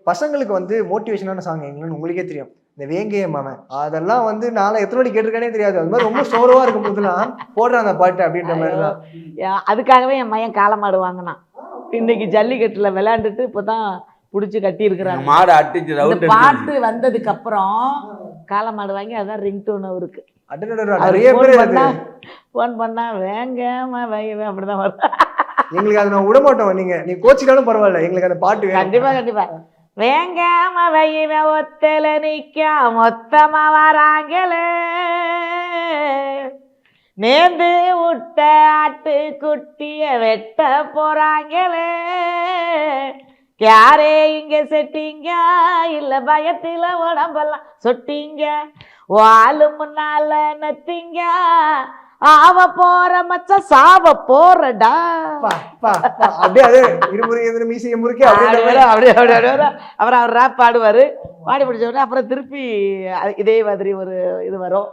பசங்களுக்கு வந்து மோட்டிவேஷனான சாங் எங்கன்னு உங்களுக்கே தெரியும். இந்த வேங்கைய மாமன் அதெல்லாம் வந்து நான் எத்தனை வாட்டி கேட்டிருக்கேனே தெரியாது. அது மாதிரி ரொம்ப சோர்வா இருக்கும் போதெல்லாம் போடுறான் அந்த பாட்டு அப்படின்ற மாதிரிலாம். அதுக்காகவே என் மகன் காளமாடு வாங்கினான். இன்னைக்கு ஜல்லிக்கட்டுல விளையாண்டுட்டு இப்பதான் புடிச்சு கட்டி இருக்கிறாங்க. மாடு அடிச்சு இந்த பாட்டு வந்ததுக்கு அப்புறம் காளமாடு வாங்கி அதான் ரிங்டோன் அவருக்கு. நிறைய பேர் போன் பண்ணா வேங்காம வைவே அப்படிதான் வரும். எங்களுக்கு அதை நான் விட மாட்டோம். நீ கோச்சிட்டாலும் பரவாயில்ல, எங்களுக்கு அந்த பாட்டு கண்டிப்பா கண்டிப்பா. வேங்காம வைவே ஒத்தல நிக்கா மொத்தமா வராங்களே, நேர்ந்து விட்ட ஆட்டு குட்டிய வெட்ட போறாங்களே, யாரே இங்க செட்டிங்க இல்ல பயத்துல உடம்பெல்லாம் சொட்டிங்க, வாழு முன்னால நத்திங்க ஆவ போற மச்ச சாவ போறடா. அப்படியே அது இருமுறை மீசைய முறுக்கி அப்படியே அவர் ரேப் பாடுவாரு. பாடி பிடிச்ச உடனே அப்புறம் திருப்பி இதே மாதிரி ஒரு இது வரும்.